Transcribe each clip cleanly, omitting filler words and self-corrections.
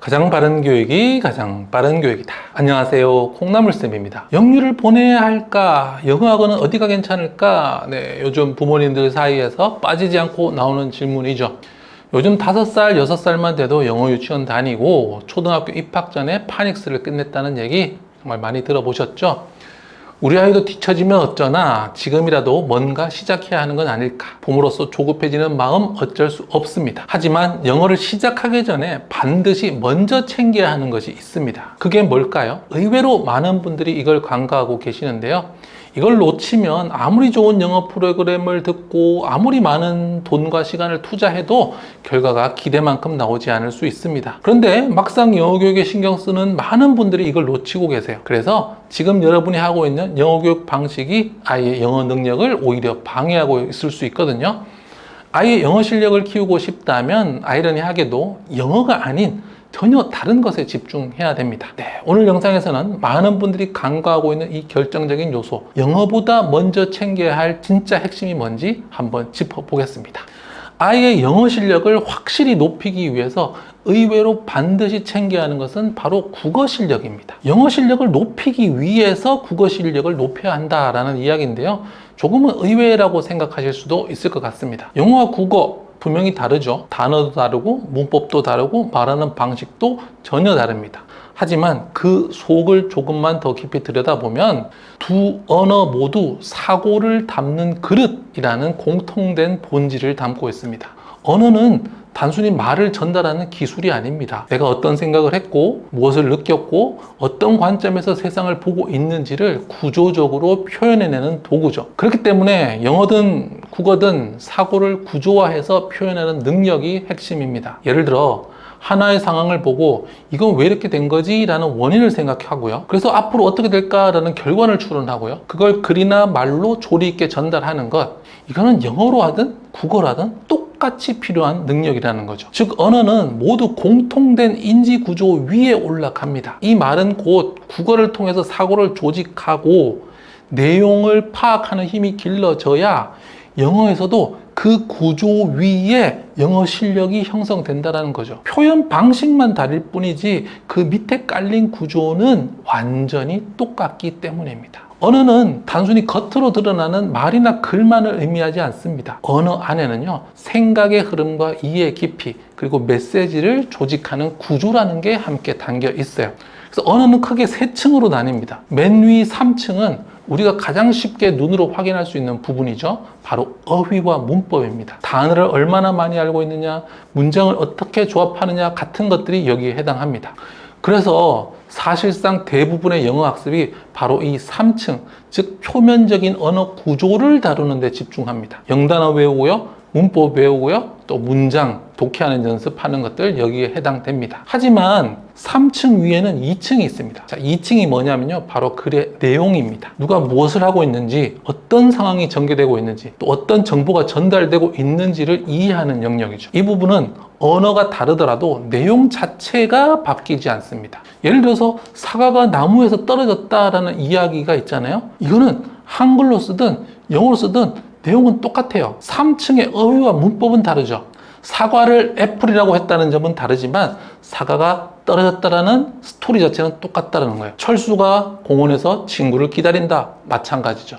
가장 바른 교육이 가장 빠른 교육이다. 안녕하세요, 콩나물쌤입니다. 영유를 보내야 할까? 영어학원은 어디가 괜찮을까? 요즘 부모님들 사이에서 빠지지 않고 나오는 질문이죠. 요즘 5살, 6살만 돼도 영어 유치원 다니고 초등학교 입학 전에 파닉스를 끝냈다는 얘기 정말 많이 들어보셨죠? 우리 아이도 뒤처지면 어쩌나 지금이라도 뭔가 시작해야 하는 건 아닐까. 부모로서 조급해지는 마음 어쩔 수 없습니다. 하지만 영어를 시작하기 전에 반드시 먼저 챙겨야 하는 것이 있습니다. 그게 뭘까요? 의외로 많은 분들이 이걸 간과하고 계시는데요. 이걸 놓치면 아무리 좋은 영어 프로그램을 듣고 아무리 많은 돈과 시간을 투자해도 결과가 기대만큼 나오지 않을 수 있습니다. 그런데 막상 영어 교육에 신경 쓰는 많은 분들이 이걸 놓치고 계세요. 그래서 지금 여러분이 하고 있는 영어 교육 방식이 아이의 영어 능력을 오히려 방해하고 있을 수 있거든요. 아이의 영어 실력을 키우고 싶다면 아이러니하게도 영어가 아닌 전혀 다른 것에 집중해야 됩니다. 오늘 영상에서는 많은 분들이 간과하고 있는 이 결정적인 요소, 영어보다 먼저 챙겨야 할 진짜 핵심이 뭔지 한번 짚어보겠습니다. 아이의 영어 실력을 확실히 높이기 위해서 의외로 반드시 챙겨야 하는 것은 바로 국어 실력입니다. 영어 실력을 높이기 위해서 국어 실력을 높여야 한다라는 이야기인데요. 조금은 의외라고 생각하실 수도 있을 것 같습니다. 영어와 국어 분명히 다르죠. 단어도 다르고 문법도 다르고 말하는 방식도 전혀 다릅니다. 하지만 그 속을 조금만 더 깊이 들여다보면 두 언어 모두 사고를 담는 그릇이라는 공통된 본질을 담고 있습니다. 언어는 단순히 말을 전달하는 기술이 아닙니다. 내가 어떤 생각을 했고 무엇을 느꼈고 어떤 관점에서 세상을 보고 있는지를 구조적으로 표현해내는 도구죠. 그렇기 때문에 영어든 국어든 사고를 구조화해서 표현하는 능력이 핵심입니다. 예를 들어 하나의 상황을 보고 이건 왜 이렇게 된 거지? 라는 원인을 생각하고요. 그래서 앞으로 어떻게 될까라는 결과를 추론하고요. 그걸 글이나 말로 조리 있게 전달하는 것, 이거는 영어로 하든 국어라든 똑같이 필요한 능력이라는 거죠. 즉 언어는 모두 공통된 인지 구조 위에 올라갑니다. 이 말은 곧 국어를 통해서 사고를 조직하고 내용을 파악하는 힘이 길러져야 영어에서도 그 구조 위에 영어 실력이 형성된다는 거죠. 표현 방식만 다를 뿐이지 그 밑에 깔린 구조는 완전히 똑같기 때문입니다. 언어는 단순히 겉으로 드러나는 말이나 글만을 의미하지 않습니다. 언어 안에는요, 생각의 흐름과 이해의 깊이, 그리고 메시지를 조직하는 구조라는 게 함께 담겨 있어요. 그래서 언어는 크게 3층으로 나뉩니다. 맨 위 3층은 우리가 가장 쉽게 눈으로 확인할 수 있는 부분이죠. 바로 어휘와 문법입니다. 단어를 얼마나 많이 알고 있느냐, 문장을 어떻게 조합하느냐 같은 것들이 여기에 해당합니다. 그래서 사실상 대부분의 영어 학습이 바로 이 3층, 즉 표면적인 언어 구조를 다루는 데 집중합니다. 영단어 외우고요, 문법 외우고요, 또 문장, 독해하는 연습하는 것들 여기에 해당됩니다. 하지만 3층 위에는 2층이 있습니다. 자, 2층이 뭐냐면요, 바로 글의 내용입니다. 누가 무엇을 하고 있는지, 어떤 상황이 전개되고 있는지, 또 어떤 정보가 전달되고 있는지를 이해하는 영역이죠. 이 부분은 언어가 다르더라도 내용 자체가 바뀌지 않습니다. 예를 들어서 사과가 나무에서 떨어졌다라는 이야기가 있잖아요. 이거는 한글로 쓰든 영어로 쓰든 내용은 똑같아요. 3층의 어휘와 문법은 다르죠. 사과를 애플이라고 했다는 점은 다르지만 사과가 떨어졌다라는 스토리 자체는 똑같다는 거예요. 철수가 공원에서 친구를 기다린다, 마찬가지죠.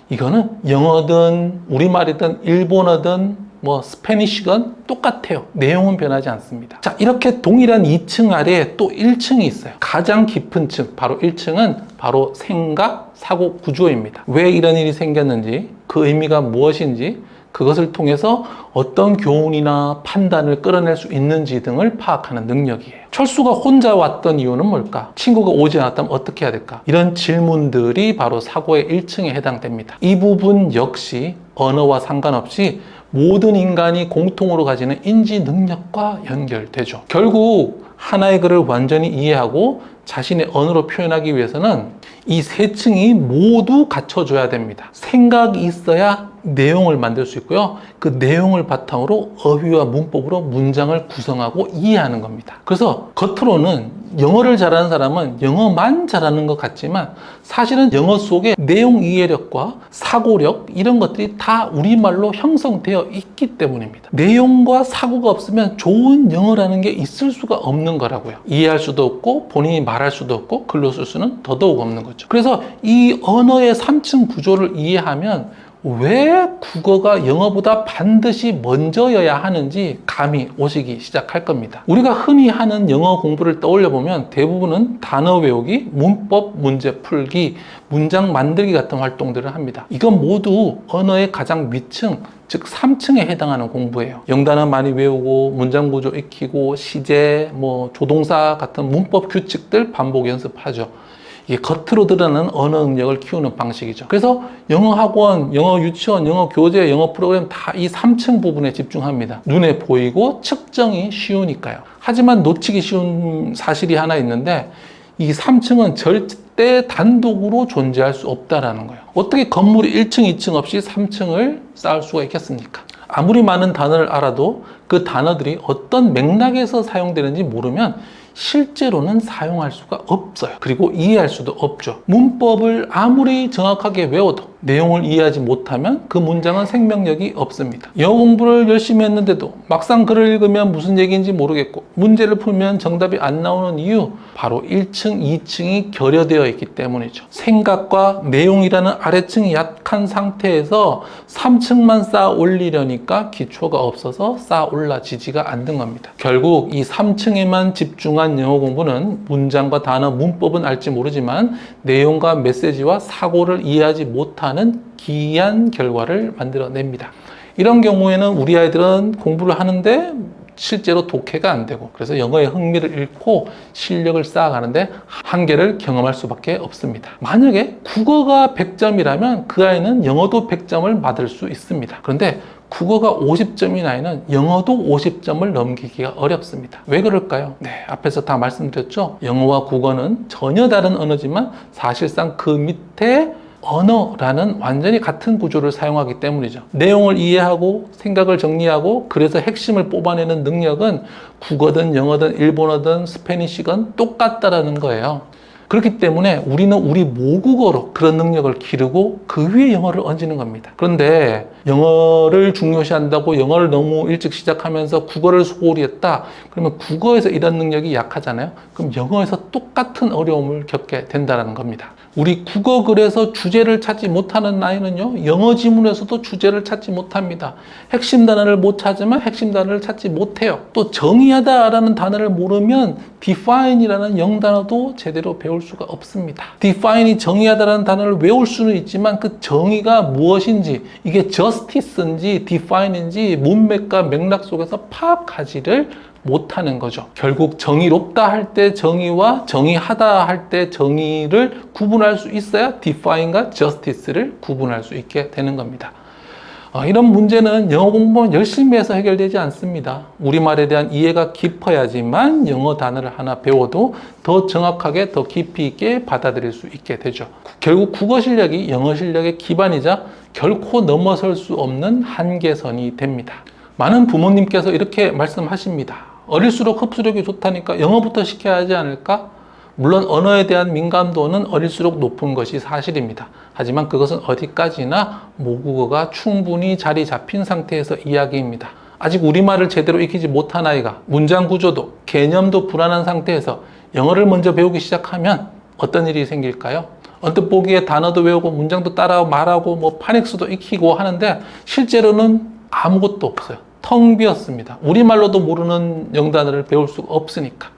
이거는 영어든 우리말이든 일본어든 스페니쉬건 똑같아요. 내용은 변하지 않습니다. 자, 이렇게 동일한 2층 아래에 또 1층이 있어요. 가장 깊은 층, 바로 1층은 바로 생각, 사고 구조입니다. 왜 이런 일이 생겼는지, 그 의미가 무엇인지, 그것을 통해서 어떤 교훈이나 판단을 끌어낼 수 있는지 등을 파악하는 능력이에요. 철수가 혼자 왔던 이유는 뭘까? 친구가 오지 않았다면 어떻게 해야 될까? 이런 질문들이 바로 사고의 1층에 해당됩니다. 이 부분 역시 언어와 상관없이 모든 인간이 공통으로 가지는 인지 능력과 연결되죠. 결국 하나의 글을 완전히 이해하고 자신의 언어로 표현하기 위해서는 이 3층이 모두 갖춰줘야 됩니다. 생각이 있어야 내용을 만들 수 있고요. 그 내용을 바탕으로 어휘와 문법으로 문장을 구성하고 이해하는 겁니다. 그래서 겉으로는 영어를 잘하는 사람은 영어만 잘하는 것 같지만 사실은 영어 속에 내용 이해력과 사고력 이런 것들이 다 우리말로 형성되어 있기 때문입니다. 내용과 사고가 없으면 좋은 영어라는 게 있을 수가 없는 거라고요. 이해할 수도 없고 본인이 말할 수도 없고 글로 쓸 수는 더더욱 없는 거죠. 그래서 이 언어의 3층 구조를 이해하면 왜 국어가 영어보다 반드시 먼저여야 하는지 감이 오시기 시작할 겁니다. 우리가 흔히 하는 영어 공부를 떠올려 보면 대부분은 단어 외우기, 문법 문제 풀기, 문장 만들기 같은 활동들을 합니다. 이건 모두 언어의 가장 위층, 즉 3층에 해당하는 공부예요. 영단어 많이 외우고 문장 구조 익히고 시제, 조동사 같은 문법 규칙들 반복 연습하죠. 이게 겉으로 드러나는 언어 능력을 키우는 방식이죠. 그래서 영어 학원, 영어 유치원, 영어 교재, 영어 프로그램 다 이 3층 부분에 집중합니다. 눈에 보이고 측정이 쉬우니까요. 하지만 놓치기 쉬운 사실이 하나 있는데 이 3층은 절대 단독으로 존재할 수 없다라는 거예요. 어떻게 건물이 1층, 2층 없이 3층을 쌓을 수가 있겠습니까? 아무리 많은 단어를 알아도 그 단어들이 어떤 맥락에서 사용되는지 모르면 실제로는 사용할 수가 없어요. 그리고 이해할 수도 없죠. 문법을 아무리 정확하게 외워도 내용을 이해하지 못하면 그 문장은 생명력이 없습니다. 영어 공부를 열심히 했는데도 막상 글을 읽으면 무슨 얘기인지 모르겠고 문제를 풀면 정답이 안 나오는 이유, 바로 1층, 2층이 결여되어 있기 때문이죠. 생각과 내용이라는 아래층이 약한 상태에서 3층만 쌓아 올리려니까 기초가 없어서 쌓아 올라지지가 않는 겁니다. 결국 이 3층에만 집중한 영어 공부는 문장과 단어, 문법은 알지 모르지만 내용과 메시지와 사고를 이해하지 못하는 기이한 결과를 만들어냅니다. 이런 경우에는 우리 아이들은 공부를 하는데 실제로 독해가 안 되고, 그래서 영어의 흥미를 잃고 실력을 쌓아가는데 한계를 경험할 수밖에 없습니다. 만약에 국어가 100점이라면 그 아이는 영어도 100점을 받을 수 있습니다. 그런데 국어가 50점인 아이는 영어도 50점을 넘기기가 어렵습니다. 왜 그럴까요? 앞에서 다 말씀드렸죠. 영어와 국어는 전혀 다른 언어지만 사실상 그 밑에 언어라는 완전히 같은 구조를 사용하기 때문이죠. 내용을 이해하고 생각을 정리하고 그래서 핵심을 뽑아내는 능력은 국어든 영어든 일본어든 스페니쉬건 똑같다라는 거예요. 그렇기 때문에 우리는 우리 모국어로 그런 능력을 기르고 그 위에 영어를 얹는 겁니다. 그런데 영어를 중요시한다고 영어를 너무 일찍 시작하면서 국어를 소홀히 했다. 그러면 국어에서 이런 능력이 약하잖아요. 그럼 영어에서 똑같은 어려움을 겪게 된다는 겁니다. 우리 국어 글에서 주제를 찾지 못하는 아이는요, 영어 지문에서도 주제를 찾지 못합니다. 핵심 단어를 못 찾으면 핵심 단어를 찾지 못해요. 또 정의하다라는 단어를 모르면 define이라는 영단어도 제대로 배울 수가 없습니다. define이 정의하다라는 단어를 외울 수는 있지만 그 정의가 무엇인지, 이게 justice인지 define인지 문맥과 맥락 속에서 파악하지를 못하는 거죠. 결국 정의롭다 할 때 정의와 정의하다 할 때 정의를 구분할 수 있어야 define과 justice를 구분할 수 있게 되는 겁니다. 이런 문제는 영어 공부만 열심히 해서 해결되지 않습니다. 우리말에 대한 이해가 깊어야지만 영어 단어를 하나 배워도 더 정확하게 더 깊이 있게 받아들일 수 있게 되죠. 결국 국어 실력이 영어 실력의 기반이자 결코 넘어설 수 없는 한계선이 됩니다. 많은 부모님께서 이렇게 말씀하십니다. 어릴수록 흡수력이 좋다니까 영어부터 시켜야 하지 않을까? 물론 언어에 대한 민감도는 어릴수록 높은 것이 사실입니다. 하지만 그것은 어디까지나 모국어가 충분히 자리 잡힌 상태에서 이야기입니다. 아직 우리말을 제대로 익히지 못한 아이가 문장 구조도 개념도 불안한 상태에서 영어를 먼저 배우기 시작하면 어떤 일이 생길까요? 언뜻 보기에 단어도 외우고 문장도 따라 말하고 파닉스도 익히고 하는데 실제로는 아무것도 없어요. 텅 비었습니다. 우리말로도 모르는 영단어를 배울 수가 없으니까.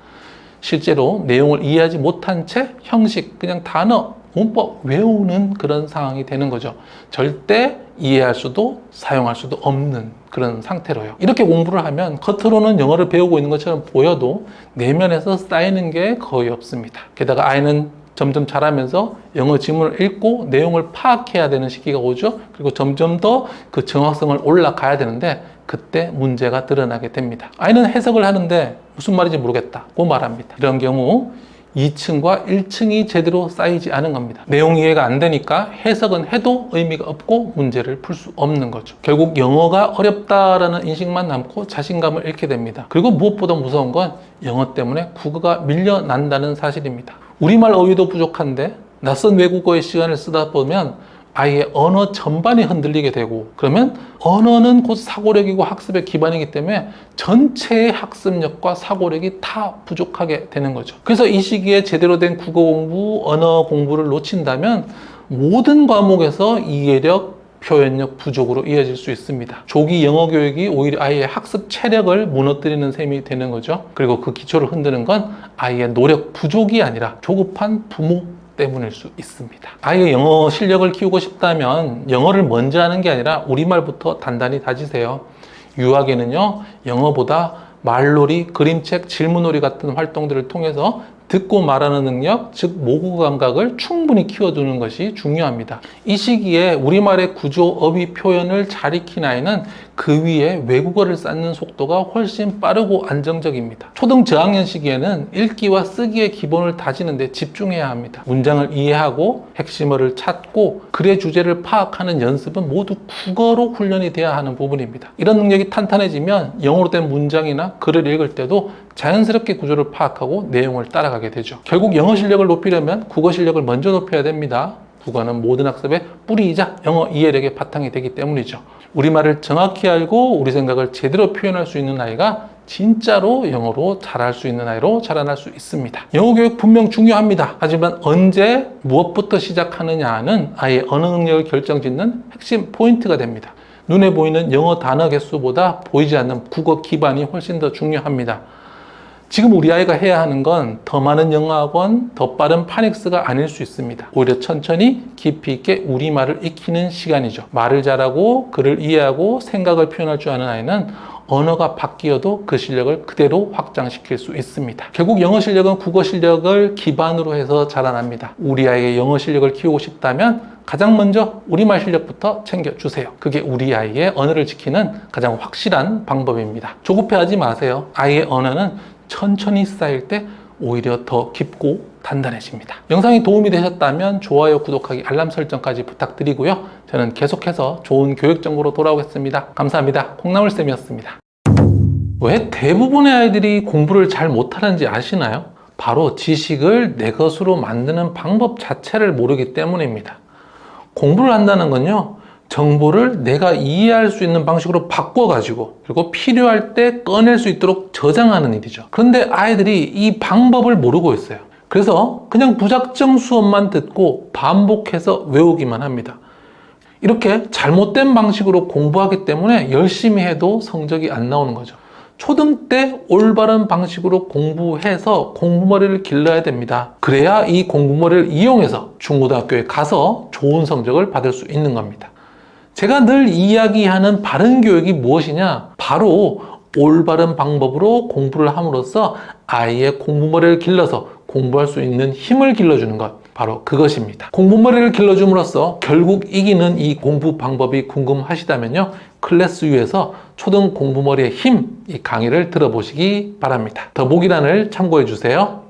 실제로 내용을 이해하지 못한 채 형식, 그냥 단어, 문법 외우는 그런 상황이 되는 거죠. 절대 이해할 수도 사용할 수도 없는 그런 상태로요. 이렇게 공부를 하면 겉으로는 영어를 배우고 있는 것처럼 보여도 내면에서 쌓이는 게 거의 없습니다. 게다가 아이는 점점 자라면서 영어 지문을 읽고 내용을 파악해야 되는 시기가 오죠. 그리고 점점 더 그 정확성을 올라가야 되는데 그때 문제가 드러나게 됩니다. 아이는 해석을 하는데 무슨 말인지 모르겠다고 말합니다. 이런 경우 2층과 1층이 제대로 쌓이지 않은 겁니다. 내용 이해가 안 되니까 해석은 해도 의미가 없고 문제를 풀 수 없는 거죠. 결국 영어가 어렵다라는 인식만 남고 자신감을 잃게 됩니다. 그리고 무엇보다 무서운 건 영어 때문에 국어가 밀려난다는 사실입니다. 우리말 어휘도 부족한데 낯선 외국어의 시간을 쓰다 보면 아예 언어 전반이 흔들리게 되고, 그러면 언어는 곧 사고력이고 학습의 기반이기 때문에 전체의 학습력과 사고력이 다 부족하게 되는 거죠. 그래서 이 시기에 제대로 된 국어 공부, 언어 공부를 놓친다면 모든 과목에서 이해력, 표현력 부족으로 이어질 수 있습니다. 조기 영어 교육이 오히려 아이의 학습 체력을 무너뜨리는 셈이 되는 거죠. 그리고 그 기초를 흔드는 건 아이의 노력 부족이 아니라 조급한 부모 때문일 수 있습니다. 아이의 영어 실력을 키우고 싶다면 영어를 먼저 하는 게 아니라 우리말부터 단단히 다지세요. 유아기는요, 영어보다 말놀이, 그림책, 질문놀이 같은 활동들을 통해서 듣고 말하는 능력, 즉 모국어 감각을 충분히 키워두는 것이 중요합니다. 이 시기에 우리말의 구조, 어휘, 표현을 잘 익힌 아이는 그 위에 외국어를 쌓는 속도가 훨씬 빠르고 안정적입니다. 초등 저학년 시기에는 읽기와 쓰기의 기본을 다지는 데 집중해야 합니다. 문장을 이해하고 핵심어를 찾고 글의 주제를 파악하는 연습은 모두 국어로 훈련이 돼야 하는 부분입니다. 이런 능력이 탄탄해지면 영어로 된 문장이나 글을 읽을 때도 자연스럽게 구조를 파악하고 내용을 따라가게 되죠. 결국 영어 실력을 높이려면 국어 실력을 먼저 높여야 됩니다. 국어는 모든 학습의 뿌리이자 영어 이해력의 바탕이 되기 때문이죠. 우리말을 정확히 알고 우리 생각을 제대로 표현할 수 있는 아이가 진짜로 영어로 잘할 수 있는 아이로 자라날 수 있습니다. 영어 교육 분명 중요합니다. 하지만 언제 무엇부터 시작하느냐는 아이의 언어 능력을 결정짓는 핵심 포인트가 됩니다. 눈에 보이는 영어 단어 개수보다 보이지 않는 국어 기반이 훨씬 더 중요합니다. 지금 우리 아이가 해야 하는 건 더 많은 영어 학원, 더 빠른 파닉스가 아닐 수 있습니다. 오히려 천천히 깊이 있게 우리말을 익히는 시간이죠. 말을 잘하고 글을 이해하고 생각을 표현할 줄 아는 아이는 언어가 바뀌어도 그 실력을 그대로 확장시킬 수 있습니다. 결국 영어 실력은 국어 실력을 기반으로 해서 자라납니다. 우리 아이의 영어 실력을 키우고 싶다면 가장 먼저 우리말 실력부터 챙겨주세요. 그게 우리 아이의 언어를 지키는 가장 확실한 방법입니다. 조급해하지 마세요. 아이의 언어는 천천히 쌓일 때 오히려 더 깊고 단단해집니다. 영상이 도움이 되셨다면 좋아요, 구독하기, 알람 설정까지 부탁드리고요. 저는 계속해서 좋은 교육 정보로 돌아오겠습니다. 감사합니다. 콩나물쌤이었습니다. 왜 대부분의 아이들이 공부를 잘 못하는지 아시나요? 바로 지식을 내 것으로 만드는 방법 자체를 모르기 때문입니다. 공부를 한다는 건요, 정보를 내가 이해할 수 있는 방식으로 바꿔가지고 그리고 필요할 때 꺼낼 수 있도록 저장하는 일이죠. 그런데 아이들이 이 방법을 모르고 있어요. 그래서 그냥 무작정 수업만 듣고 반복해서 외우기만 합니다. 이렇게 잘못된 방식으로 공부하기 때문에 열심히 해도 성적이 안 나오는 거죠. 초등 때 올바른 방식으로 공부해서 공부머리를 길러야 됩니다. 그래야 이 공부머리를 이용해서 중고등학교에 가서 좋은 성적을 받을 수 있는 겁니다. 제가 늘 이야기하는 바른 교육이 무엇이냐? 바로 올바른 방법으로 공부를 함으로써 아이의 공부머리를 길러서 공부할 수 있는 힘을 길러주는 것, 바로 그것입니다. 공부머리를 길러줌으로써 결국 이기는 이 공부 방법이 궁금하시다면요, 클래스U에서 초등 공부머리의 힘, 이 강의를 들어보시기 바랍니다. 더보기란을 참고해 주세요.